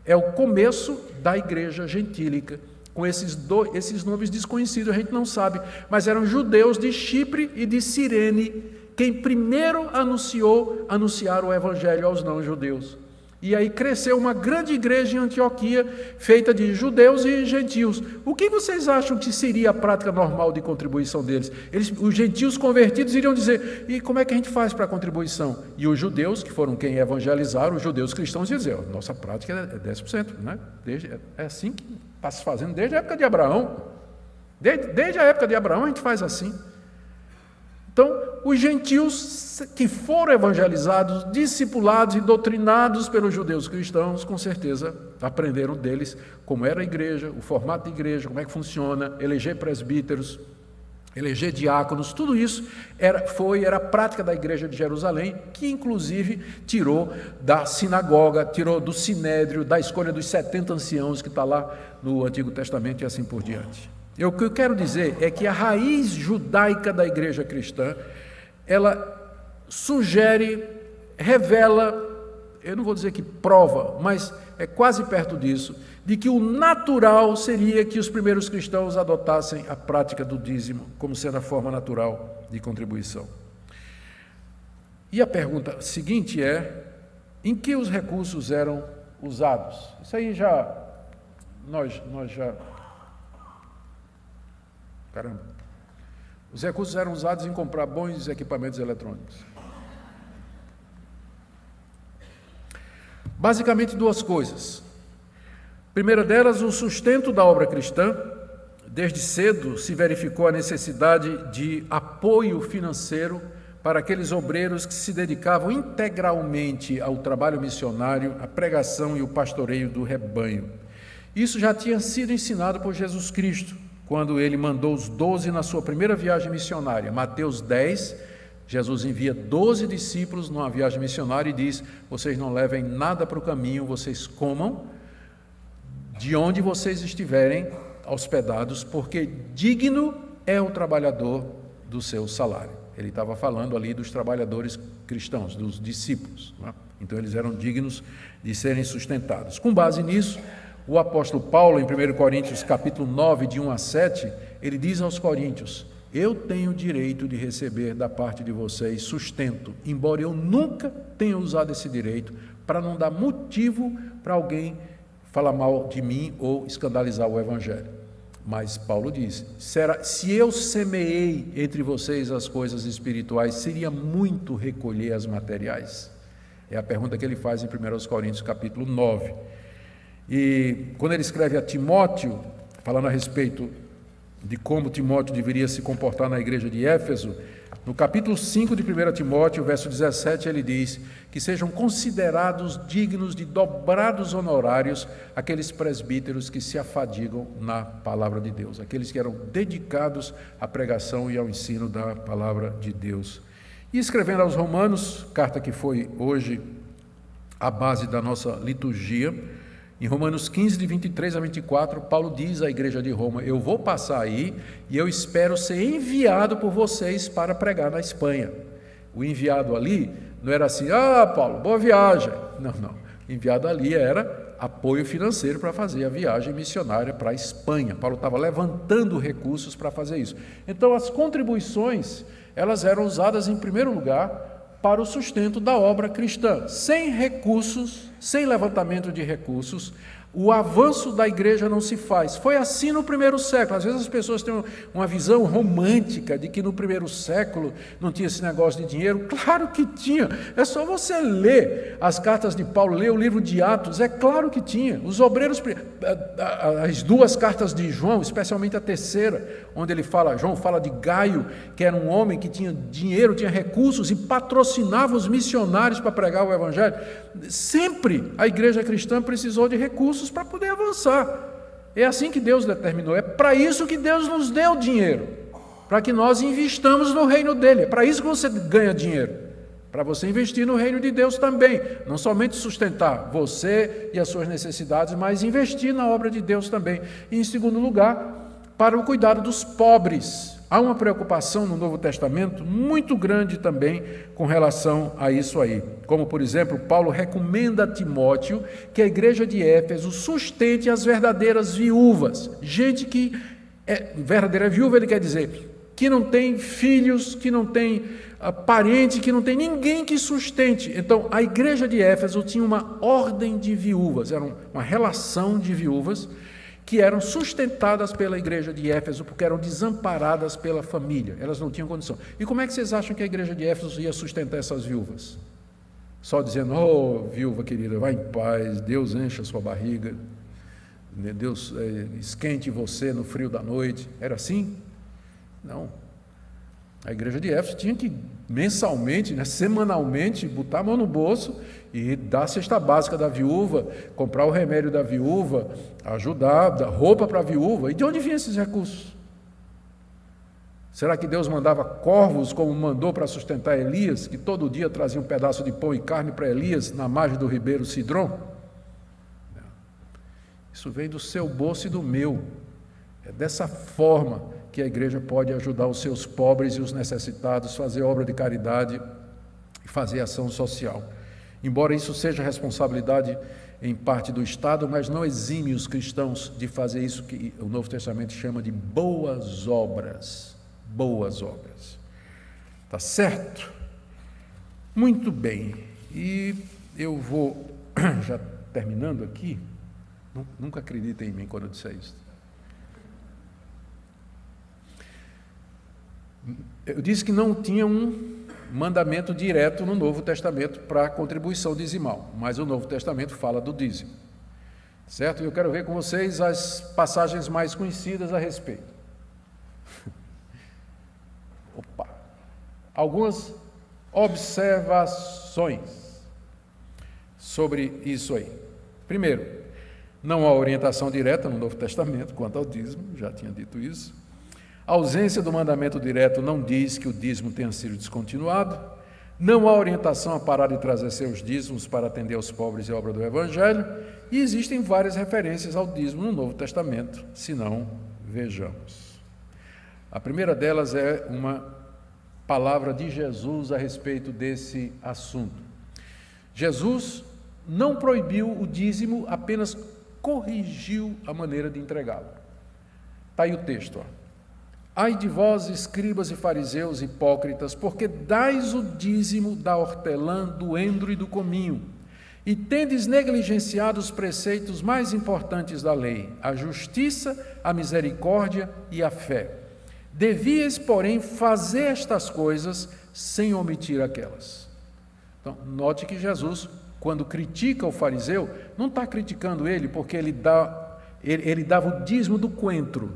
É o começo da igreja gentílica, com esses nomes desconhecidos, a gente não sabe, mas eram judeus de Chipre e de Cirene, quem primeiro anunciaram o evangelho aos não-judeus. E aí cresceu uma grande igreja em Antioquia, feita de judeus e gentios. O que vocês acham que seria a prática normal de contribuição deles? Os gentios convertidos iriam dizer, e como é que a gente faz para a contribuição? E os judeus, que foram quem evangelizaram, os judeus cristãos, iam dizer, nossa prática é 10%, né? É assim que está se fazendo desde a época de Abraão. Desde a época de Abraão a gente faz assim. Então, os gentios que foram evangelizados, discipulados e doutrinados pelos judeus cristãos, com certeza aprenderam deles como era a igreja, o formato de igreja, como é que funciona, eleger presbíteros, eleger diáconos, tudo isso era a prática da igreja de Jerusalém, que inclusive tirou da sinagoga, tirou do sinédrio, da escolha dos 70 anciãos que está lá no Antigo Testamento e assim por diante. O que eu quero dizer é que a raiz judaica da igreja cristã, ela sugere, revela, eu não vou dizer que prova, mas é quase perto disso, de que o natural seria que os primeiros cristãos adotassem a prática do dízimo como sendo a forma natural de contribuição. E a pergunta seguinte é, em que os recursos eram usados? Isso aí nós já... Caramba. Os recursos eram usados em comprar bons equipamentos eletrônicos. Basicamente duas coisas. Primeira delas, o sustento da obra cristã. Desde cedo se verificou a necessidade de apoio financeiro para aqueles obreiros que se dedicavam integralmente ao trabalho missionário, à pregação e o pastoreio do rebanho. Isso já tinha sido ensinado por Jesus Cristo, quando ele mandou os 12 na sua primeira viagem missionária. Mateus 10, Jesus envia 12 discípulos numa viagem missionária e diz, vocês não levem nada para o caminho, vocês comam de onde vocês estiverem hospedados, porque digno é o trabalhador do seu salário. Ele estava falando ali dos trabalhadores cristãos, dos discípulos, né? Então eles eram dignos de serem sustentados. Com base nisso, o apóstolo Paulo, em 1 Coríntios, capítulo 9, de 1 a 7, ele diz aos coríntios, eu tenho direito de receber da parte de vocês sustento, embora eu nunca tenha usado esse direito, para não dar motivo para alguém falar mal de mim ou escandalizar o evangelho. Mas Paulo diz, se eu semeei entre vocês as coisas espirituais, seria muito recolher as materiais? É a pergunta que ele faz em 1 Coríntios, capítulo 9. E quando ele escreve a Timóteo, falando a respeito de como Timóteo deveria se comportar na igreja de Éfeso, No capítulo 5 de 1 Timóteo, verso 17, ele diz que sejam considerados dignos de dobrados honorários aqueles presbíteros que se afadigam na palavra de Deus, aqueles que eram dedicados à pregação e ao ensino da palavra de Deus. E escrevendo aos Romanos, carta que foi hoje a base da nossa liturgia, em Romanos 15, de 23 a 24, Paulo diz à igreja de Roma: eu vou passar aí e eu espero ser enviado por vocês para pregar na Espanha. O enviado ali não era assim: Paulo, boa viagem. Não. O enviado ali era apoio financeiro para fazer a viagem missionária para a Espanha. Paulo estava levantando recursos para fazer isso. Então, as contribuições, elas eram usadas em primeiro lugar para o sustento da obra cristã. Sem recursos, sem levantamento de recursos, o avanço da igreja não se faz. Foi assim no primeiro século. Às vezes as pessoas têm uma visão romântica de que no primeiro século não tinha esse negócio de dinheiro. Claro que tinha. É só você ler as cartas de Paulo, ler o livro de Atos. É claro que tinha. Os obreiros, as duas cartas de João, especialmente a terceira, onde João fala de Gaio, que era um homem que tinha dinheiro, tinha recursos e patrocinava os missionários para pregar o evangelho. Sempre a igreja cristã precisou de recursos para poder avançar. É assim que Deus determinou. É para isso que Deus nos deu dinheiro, para que nós investamos no reino dele. É para isso que você ganha dinheiro, para você investir no reino de Deus também, não somente sustentar você e as suas necessidades, mas investir na obra de Deus também. E em segundo lugar, para o cuidado dos pobres. Há uma preocupação no Novo Testamento muito grande também com relação a isso aí. Como, por exemplo, Paulo recomenda a Timóteo que a igreja de Éfeso sustente as verdadeiras viúvas. Gente que é verdadeira viúva, ele quer dizer que não tem filhos, que não tem parente, que não tem ninguém que sustente. Então, a igreja de Éfeso tinha uma ordem de viúvas, era uma relação de viúvas, que eram sustentadas pela igreja de Éfeso, porque eram desamparadas pela família, elas não tinham condição. E como é que vocês acham que a igreja de Éfeso ia sustentar essas viúvas? Só dizendo: viúva querida, vá em paz, Deus encha a sua barriga, Deus esquente você no frio da noite. Era assim? Não. A igreja de Éfeso tinha que mensalmente, semanalmente, botar a mão no bolso e dar a cesta básica da viúva, comprar o remédio da viúva, ajudar, dar roupa para a viúva. E de onde vinham esses recursos? Será que Deus mandava corvos, como mandou para sustentar Elias, que todo dia trazia um pedaço de pão e carne para Elias na margem do ribeiro Cidrom? Isso vem do seu bolso e do meu. É dessa forma que a igreja pode ajudar os seus pobres e os necessitados, fazer obra de caridade e fazer ação social. Embora isso seja responsabilidade em parte do Estado, mas não exime os cristãos de fazer isso que o Novo Testamento chama de boas obras. Boas obras. Tá certo? Muito bem. E eu vou, já terminando aqui, nunca acreditem em mim quando eu disser isso. Eu disse que não tinha um mandamento direto no Novo Testamento para a contribuição dizimal, mas o Novo Testamento fala do dízimo, certo? E eu quero ver com vocês as passagens mais conhecidas a respeito. Algumas observações sobre isso aí. Primeiro, não há orientação direta no Novo Testamento quanto ao dízimo, já tinha dito isso. A ausência do mandamento direto não diz que o dízimo tenha sido descontinuado. Não há orientação a parar de trazer seus dízimos para atender aos pobres e obra do Evangelho. E existem várias referências ao dízimo no Novo Testamento, se não, vejamos. A primeira delas é uma palavra de Jesus a respeito desse assunto. Jesus não proibiu o dízimo, apenas corrigiu a maneira de entregá-lo. Está aí o texto, Ai de vós, escribas e fariseus hipócritas, porque dais o dízimo da hortelã, do endro e do cominho, e tendes negligenciado os preceitos mais importantes da lei, a justiça, a misericórdia e a fé. Devíeis, porém, fazer estas coisas sem omitir aquelas. Então, note que Jesus, quando critica o fariseu, não está criticando ele porque ele dava o dízimo do coentro.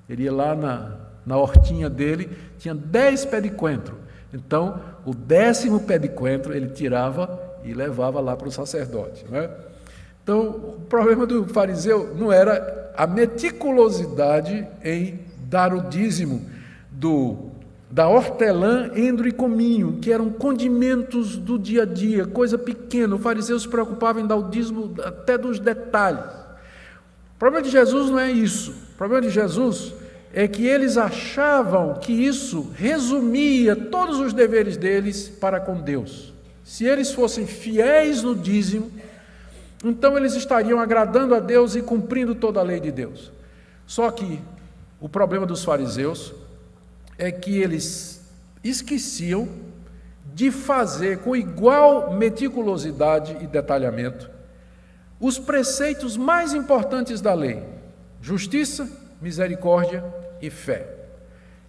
Ele ia lá na hortinha dele, tinha 10 pés de coentro. Então, o 10º pé de coentro ele tirava e levava lá para o sacerdote, não é? Então, o problema do fariseu não era a meticulosidade em dar o dízimo da hortelã, endro e cominho, que eram condimentos do dia a dia, coisa pequena. O fariseu se preocupava em dar o dízimo até dos detalhes. O problema de Jesus não é isso. O problema de Jesus é que eles achavam que isso resumia todos os deveres deles para com Deus. Se eles fossem fiéis no dízimo, então eles estariam agradando a Deus e cumprindo toda a lei de Deus. Só que o problema dos fariseus é que eles esqueciam de fazer com igual meticulosidade e detalhamento os preceitos mais importantes da lei: justiça, misericórdia e fé.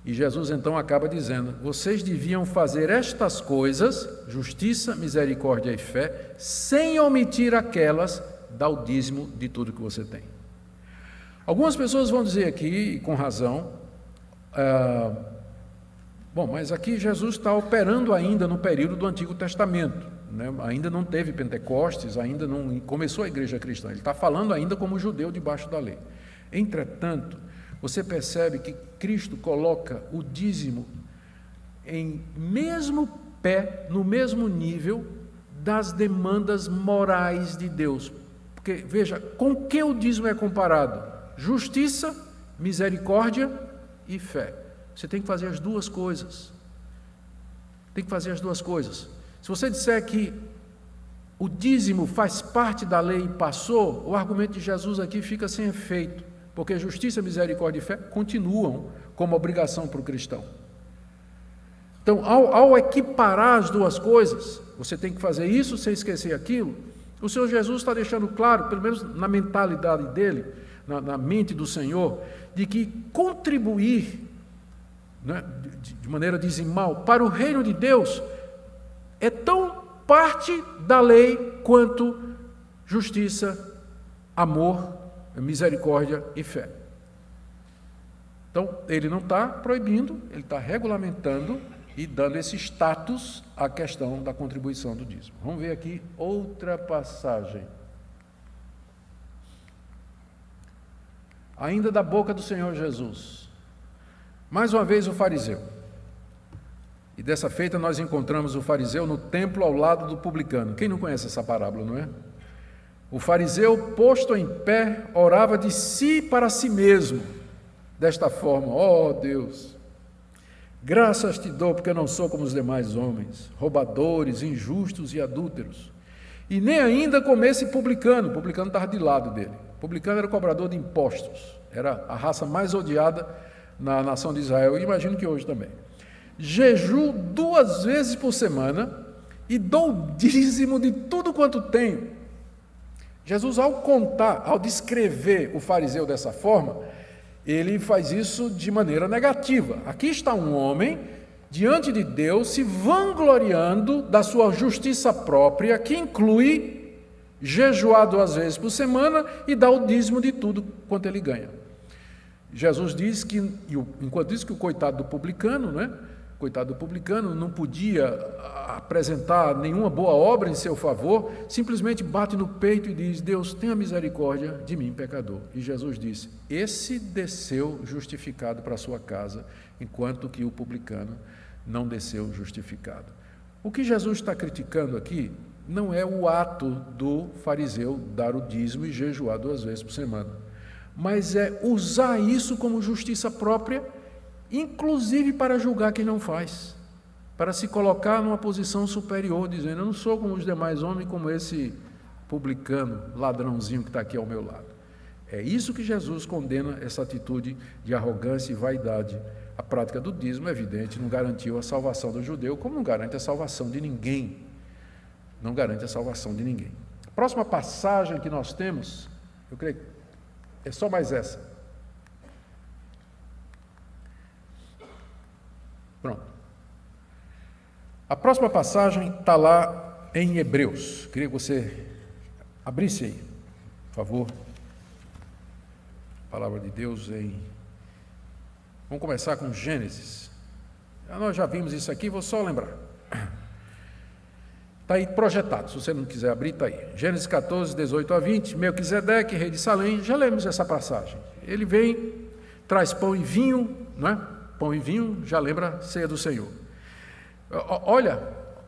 E Jesus então acaba dizendo: vocês deviam fazer estas coisas, justiça, misericórdia e fé, sem omitir aquelas, dá o dízimo de tudo que você tem. Algumas pessoas vão dizer aqui, e com razão, bom, mas aqui Jesus está operando ainda no período do Antigo Testamento, né? Ainda não teve Pentecostes, ainda não começou a igreja cristã, ele está falando ainda como judeu debaixo da lei. Entretanto, você percebe que Cristo coloca o dízimo em mesmo pé, no mesmo nível das demandas morais de Deus. Porque, veja, com que o dízimo é comparado? Justiça, misericórdia e fé. Você tem que fazer as duas coisas. Tem que fazer as duas coisas. Se você disser que o dízimo faz parte da lei e passou, o argumento de Jesus aqui fica sem efeito, porque justiça, misericórdia e fé continuam como obrigação para o cristão. Então, ao equiparar as duas coisas, você tem que fazer isso sem esquecer aquilo, o Senhor Jesus está deixando claro, pelo menos na mentalidade dele, na mente do Senhor, de que contribuir, né, de maneira dizimal para o reino de Deus é tão parte da lei quanto justiça, amor, misericórdia e fé. Então, ele não está proibindo, ele está regulamentando e dando esse status à questão da contribuição do dízimo. Vamos ver aqui outra passagem. Ainda da boca do Senhor Jesus. Mais uma vez o fariseu. E dessa feita nós encontramos o fariseu no templo ao lado do publicano. Quem não conhece essa parábola, não é? O fariseu, posto em pé, orava de si para si mesmo, desta forma: ó Deus, graças te dou porque eu não sou como os demais homens, roubadores, injustos e adúlteros, e nem ainda como esse publicano. O publicano estava de lado dele. O publicano era o cobrador de impostos, era a raça mais odiada na nação de Israel, e imagino que hoje também. Jejuo 2 vezes por semana e dou o dízimo de tudo quanto tenho. Jesus, ao descrever o fariseu dessa forma, ele faz isso de maneira negativa. Aqui está um homem diante de Deus se vangloriando da sua justiça própria, que inclui jejuar 2 vezes por semana e dar o dízimo de tudo quanto ele ganha. Jesus diz que, enquanto isso, que o coitado do publicano, né? Coitado do publicano, não podia apresentar nenhuma boa obra em seu favor, simplesmente bate no peito e diz: Deus, tenha misericórdia de mim, pecador. E Jesus disse: esse desceu justificado para a sua casa, enquanto que o publicano não desceu justificado. O que Jesus está criticando aqui não é o ato do fariseu dar o dízimo e jejuar 2 vezes por semana, mas é usar isso como justiça própria, inclusive para julgar quem não faz, para se colocar numa posição superior, dizendo: eu não sou como os demais homens, como esse publicano, ladrãozinho que está aqui ao meu lado. É isso que Jesus condena, essa atitude de arrogância e vaidade. A prática do dízimo, é evidente, não garantiu a salvação do judeu, como não garante a salvação de ninguém. Não garante a salvação de ninguém. A próxima passagem que nós temos, eu creio que é só mais essa. Pronto. A próxima passagem está lá em Hebreus. Queria que você abrisse aí, por favor. A palavra de Deus em... Vamos começar com Gênesis. Nós já vimos isso aqui, vou só lembrar. Está aí projetado, se você não quiser abrir, está aí. Gênesis 14, 18 a 20, Melquisedeque, rei de Salém, já lemos essa passagem. Ele vem, traz pão e vinho, não é? Pão e vinho, já lembra a ceia do Senhor.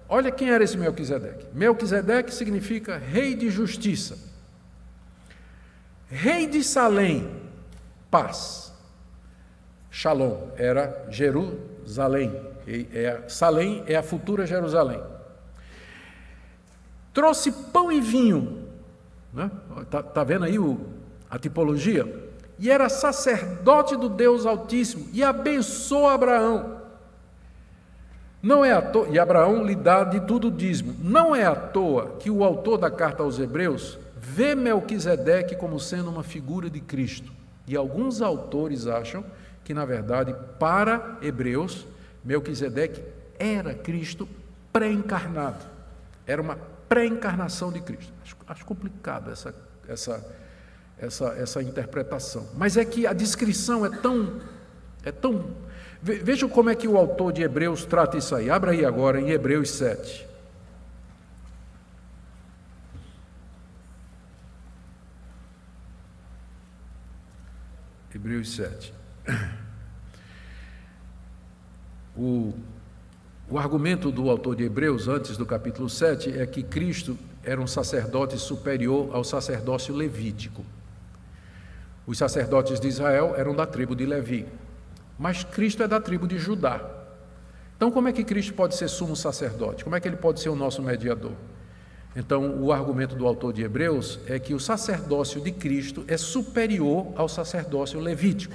Olha quem era esse Melquisedeque. Melquisedeque significa rei de justiça. Rei de Salém, paz. Shalom era Jerusalém. Salém é a futura Jerusalém. Trouxe pão e vinho, né? Tá vendo aí a tipologia? E era sacerdote do Deus Altíssimo e abençoou Abraão. Não é à toa, e Abraão lhe dá de tudo o dízimo. Não é à toa que o autor da carta aos Hebreus vê Melquisedeque como sendo uma figura de Cristo. E alguns autores acham que, na verdade, para Hebreus, Melquisedeque era Cristo pré-encarnado. Era uma pré-encarnação de Cristo. Acho complicado essa interpretação. Mas é que a descrição é tão... Vejam como é que o autor de Hebreus trata isso aí. Abra aí agora em Hebreus 7. Hebreus 7. O argumento do autor de Hebreus, antes do capítulo 7, é que Cristo era um sacerdote superior ao sacerdócio levítico. Os sacerdotes de Israel eram da tribo de Levi, mas Cristo é da tribo de Judá. Então, como é que Cristo pode ser sumo sacerdote? Como é que ele pode ser o nosso mediador? Então, o argumento do autor de Hebreus é que o sacerdócio de Cristo é superior ao sacerdócio levítico.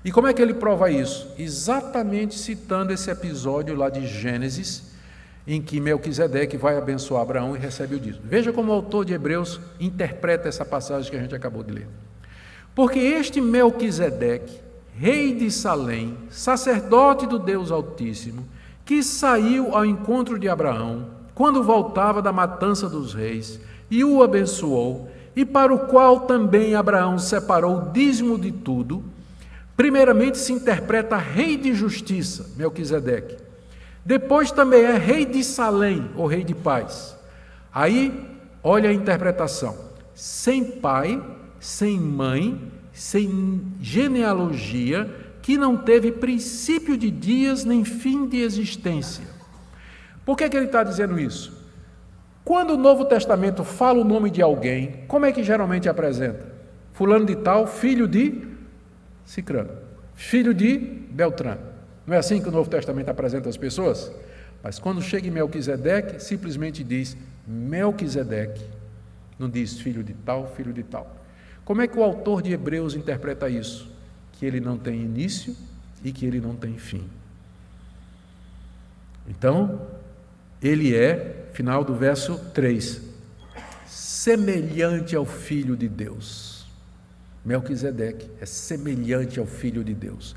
E como é que ele prova isso? Exatamente citando esse episódio lá de Gênesis, em que Melquisedeque vai abençoar Abraão e recebe o dízimo. Veja como o autor de Hebreus interpreta essa passagem que a gente acabou de ler. Porque este Melquisedeque, rei de Salém, sacerdote do Deus Altíssimo, que saiu ao encontro de Abraão, quando voltava da matança dos reis, e o abençoou, e para o qual também Abraão separou o dízimo de tudo, primeiramente se interpreta rei de justiça, Melquisedeque. Depois também é rei de Salém, ou rei de paz. Aí, olha a interpretação. Sem pai, sem mãe, sem genealogia, que não teve princípio de dias nem fim de existência. Por que ele está dizendo isso? Quando o Novo Testamento fala o nome de alguém, como é que geralmente apresenta? Fulano de tal, filho de Cicrano, filho de Beltrano. Não é assim que o Novo Testamento apresenta as pessoas? Mas quando chega em Melquisedeque, simplesmente diz Melquisedeque, não diz filho de tal, filho de tal. Como é que o autor de Hebreus interpreta isso? Que ele não tem início e que ele não tem fim. Então, ele é, final do verso 3, semelhante ao Filho de Deus. Melquisedeque é semelhante ao Filho de Deus.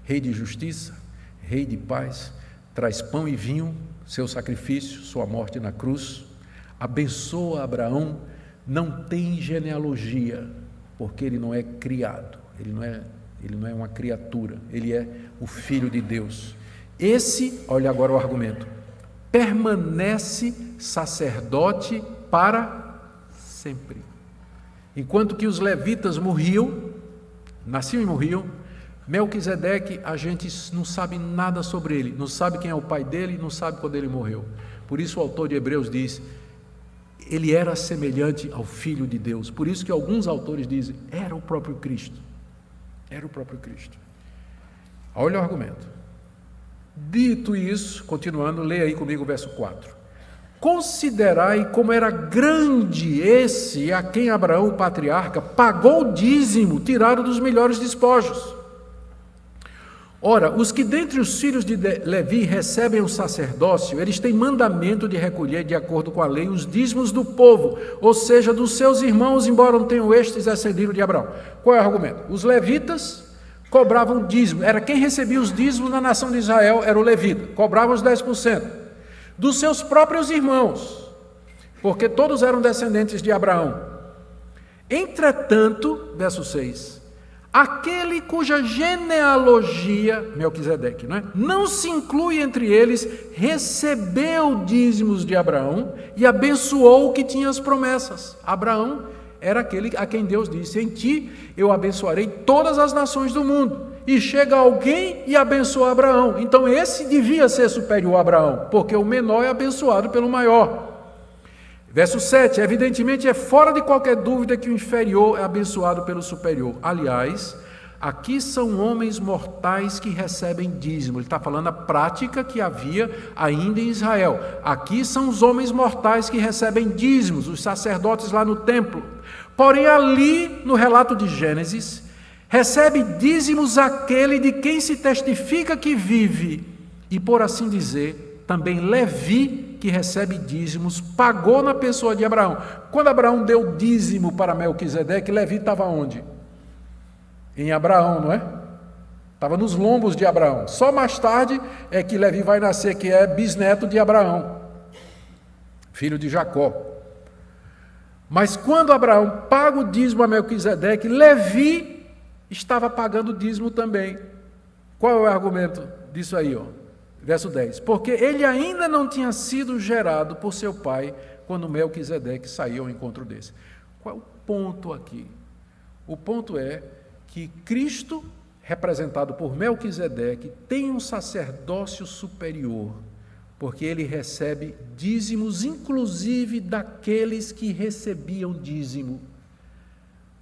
Rei de justiça, rei de paz, traz pão e vinho, seu sacrifício, sua morte na cruz, abençoa Abraão, não tem genealogia, porque ele não é criado, ele não é uma criatura, ele é o Filho de Deus. Esse, olha agora o argumento, permanece sacerdote para sempre. Enquanto que os levitas morriam, nasciam e morriam, Melquisedeque, a gente não sabe nada sobre ele, não sabe quem é o pai dele, não sabe quando ele morreu. Por isso o autor de Hebreus diz, ele era semelhante ao Filho de Deus. Por isso que alguns autores dizem, era o próprio Cristo. Era o próprio Cristo. Olha o argumento. Dito isso, continuando, leia aí comigo o verso 4. Considerai como era grande esse a quem Abraão, o patriarca, pagou o dízimo tirado dos melhores despojos. Ora, os que dentre os filhos de Levi recebem o sacerdócio, eles têm mandamento de recolher, de acordo com a lei, os dízimos do povo, ou seja, dos seus irmãos, embora não tenham estes descendido de Abraão. Qual é o argumento? Os levitas cobravam dízimo, era quem recebia os dízimos na nação de Israel, era o levita, cobrava os 10%, dos seus próprios irmãos, porque todos eram descendentes de Abraão. Entretanto, verso 6, aquele cuja genealogia, Melquisedeque, não se inclui entre eles, recebeu dízimos de Abraão e abençoou o que tinha as promessas. Abraão era aquele a quem Deus disse: em ti eu abençoarei todas as nações do mundo. E chega alguém e abençoa Abraão. Então esse devia ser superior a Abraão, porque o menor é abençoado pelo maior. Verso 7, evidentemente é fora de qualquer dúvida que o inferior é abençoado pelo superior. Aliás, aqui são homens mortais que recebem dízimo. Ele está falando a prática que havia ainda em Israel. Aqui são os homens mortais que recebem dízimos, os sacerdotes lá no templo. Porém, ali no relato de Gênesis, recebe dízimos aquele de quem se testifica que vive. E por assim dizer, também Levi, que recebe dízimos, pagou na pessoa de Abraão. Quando Abraão deu dízimo para Melquisedeque, Levi estava onde? Em Abraão, não é? Estava nos lombos de Abraão. Só mais tarde é que Levi vai nascer, que é bisneto de Abraão, filho de Jacó. Mas quando Abraão paga o dízimo a Melquisedeque, Levi estava pagando o dízimo também. Qual é o argumento disso aí, ó? Verso 10, porque ele ainda não tinha sido gerado por seu pai quando Melquisedeque saiu ao encontro desse. Qual é o ponto aqui? O ponto é que Cristo, representado por Melquisedeque, tem um sacerdócio superior, porque ele recebe dízimos, inclusive daqueles que recebiam dízimo.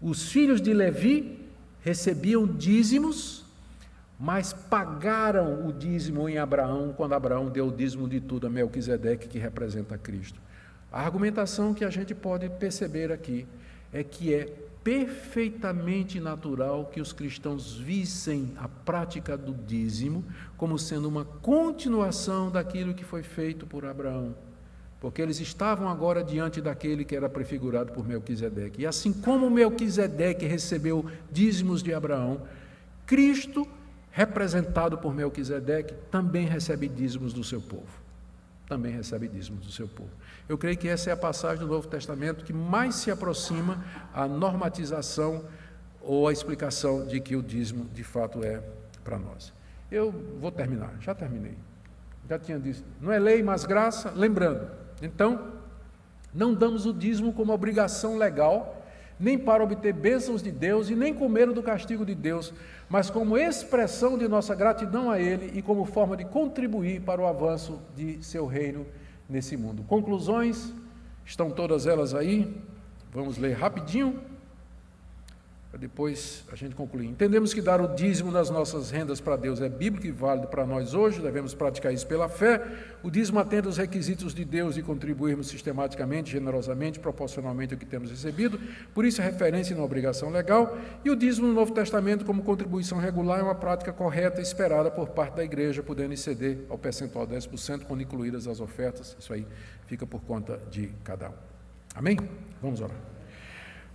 Os filhos de Levi recebiam dízimos, mas pagaram o dízimo em Abraão, quando Abraão deu o dízimo de tudo a Melquisedeque, que representa Cristo. A argumentação que a gente pode perceber aqui é que é perfeitamente natural que os cristãos vissem a prática do dízimo como sendo uma continuação daquilo que foi feito por Abraão, porque eles estavam agora diante daquele que era prefigurado por Melquisedeque. E assim como Melquisedeque recebeu dízimos de Abraão, Cristo, representado por Melquisedeque, também recebe dízimos do seu povo. Também recebe dízimos do seu povo. Eu creio que essa é a passagem do Novo Testamento que mais se aproxima à normatização ou à explicação de que o dízimo de fato é para nós. Eu vou terminar, já terminei. Já tinha dito, não é lei, mas graça. Lembrando, então, não damos o dízimo como obrigação legal, nem para obter bênçãos de Deus e nem com medo do castigo de Deus, mas como expressão de nossa gratidão a Ele e como forma de contribuir para o avanço de seu reino nesse mundo. Conclusões, estão todas elas aí, vamos ler rapidinho, para depois a gente concluir. Entendemos que dar o dízimo das nossas rendas para Deus é bíblico e válido para nós hoje, devemos praticar isso pela fé. O dízimo atende aos requisitos de Deus de contribuirmos sistematicamente, generosamente, proporcionalmente ao que temos recebido, por isso é referência e não obrigação legal. E o dízimo no Novo Testamento, como contribuição regular, é uma prática correta e esperada por parte da igreja, podendo exceder ao percentual de 10% quando incluídas as ofertas. Isso aí fica por conta de cada um. Amém? Vamos orar.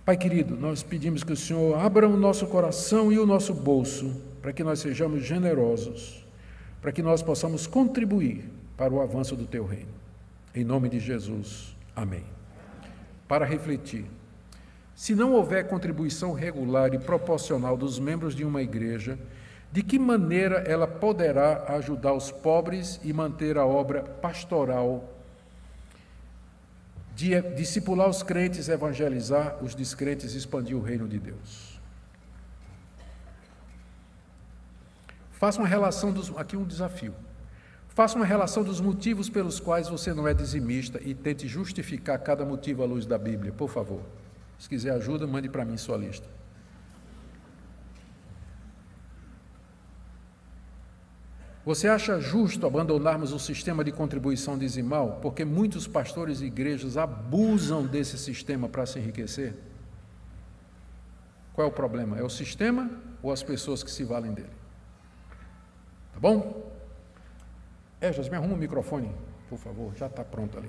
Pai querido, nós pedimos que o Senhor abra o nosso coração e o nosso bolso para que nós sejamos generosos, para que nós possamos contribuir para o avanço do Teu reino. Em nome de Jesus. Amém. Para refletir, se não houver contribuição regular e proporcional dos membros de uma igreja, de que maneira ela poderá ajudar os pobres e manter a obra pastoral de discipular os crentes, evangelizar os descrentes e expandir o reino de Deus? Faça uma relação aqui um desafio. Faça uma relação dos motivos pelos quais você não é dizimista e tente justificar cada motivo à luz da Bíblia, por favor. Se quiser ajuda, mande para mim sua lista. Você acha justo abandonarmos o sistema de contribuição dizimal porque muitos pastores e igrejas abusam desse sistema para se enriquecer? Qual é o problema? É o sistema ou as pessoas que se valem dele? Tá bom? Esdras, me arruma o microfone, por favor, já está pronto ali.